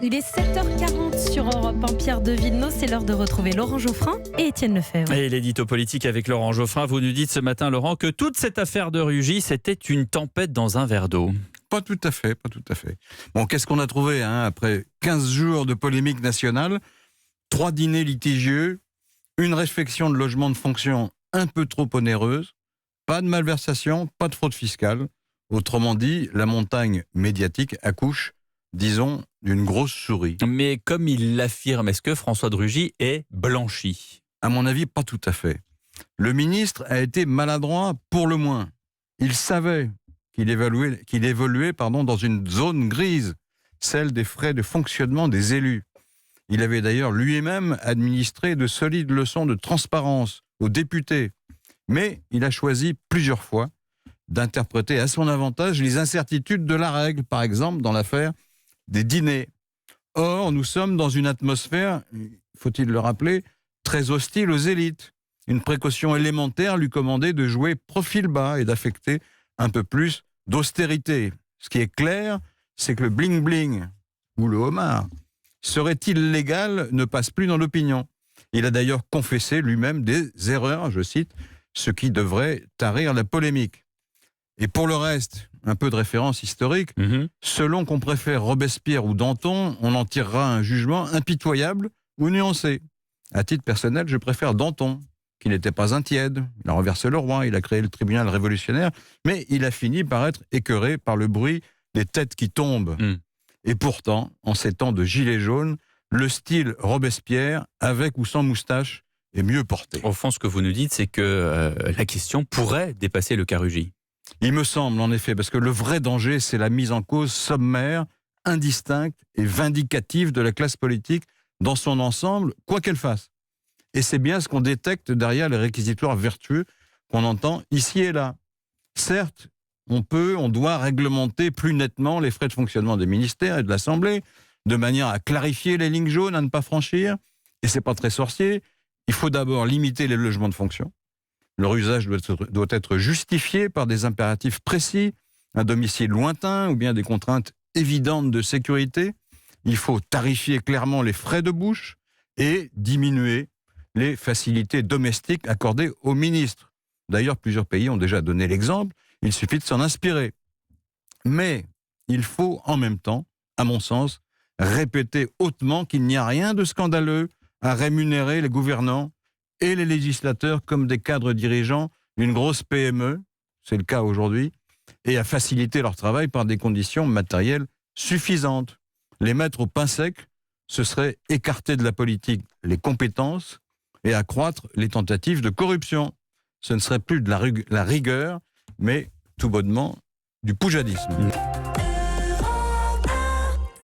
Il est 7h40 sur Europe 1, Pierre de Villeneuve. C'est l'heure de retrouver Laurent Geoffrin et Étienne Lefebvre. Et l'édito politique avec Laurent Geoffrin. Vous nous dites ce matin, Laurent, que toute cette affaire de Rugy, c'était une tempête dans un verre d'eau. Pas tout à fait. Bon, qu'est-ce qu'on a trouvé après 15 jours de polémique nationale, 3 dîners litigieux, une réflexion de logement de fonction un peu trop onéreuse, pas de malversation, pas de fraude fiscale. Autrement dit, la montagne médiatique accouche, disons, d'une grosse souris. Mais comme il l'affirme, est-ce que François de Rugy est blanchi ? À mon avis, pas tout à fait. Le ministre a été maladroit pour le moins. Il savait qu'il évoluait dans une zone grise, celle des frais de fonctionnement des élus. Il avait d'ailleurs lui-même administré de solides leçons de transparence aux députés. Mais il a choisi plusieurs fois d'interpréter à son avantage les incertitudes de la règle, par exemple dans l'affaire des dîners. Or, nous sommes dans une atmosphère, faut-il le rappeler, très hostile aux élites. Une précaution élémentaire lui commandait de jouer profil bas et d'affecter un peu plus d'austérité. Ce qui est clair, c'est que le bling-bling, ou le homard, serait-il légal, ne passe plus dans l'opinion. Il a d'ailleurs confessé lui-même des erreurs, je cite, ce qui devrait tarir la polémique. Et pour le reste, un peu de référence historique, selon qu'on préfère Robespierre ou Danton, on en tirera un jugement impitoyable ou nuancé. À titre personnel, je préfère Danton, qui n'était pas un tiède. Il a renversé le roi, il a créé le tribunal révolutionnaire, mais il a fini par être écœuré par le bruit des têtes qui tombent. Et pourtant, en ces temps de gilets jaunes, le style Robespierre, avec ou sans moustache, est mieux porté. Au fond, ce que vous nous dites, c'est que la question pourrait dépasser le cas Rugy. Il me semble, en effet, parce que le vrai danger, c'est la mise en cause sommaire, indistincte et vindicative de la classe politique dans son ensemble, quoi qu'elle fasse. Et c'est bien ce qu'on détecte derrière les réquisitoires vertueux qu'on entend ici et là. Certes, on doit réglementer plus nettement les frais de fonctionnement des ministères et de l'Assemblée, de manière à clarifier les lignes jaunes à ne pas franchir. Et c'est pas très sorcier. Il faut d'abord limiter les logements de fonction. Leur usage doit être justifié par des impératifs précis, un domicile lointain ou bien des contraintes évidentes de sécurité. Il faut tarifier clairement les frais de bouche et diminuer les facilités domestiques accordées aux ministres. D'ailleurs, plusieurs pays ont déjà donné l'exemple, il suffit de s'en inspirer. Mais il faut en même temps, à mon sens, répéter hautement qu'il n'y a rien de scandaleux à rémunérer les gouvernants et les législateurs comme des cadres dirigeants d'une grosse PME, c'est le cas aujourd'hui, et à faciliter leur travail par des conditions matérielles suffisantes. Les mettre au pain sec, ce serait écarter de la politique les compétences et accroître les tentatives de corruption. Ce ne serait plus de la rigueur, mais tout bonnement du poujadisme.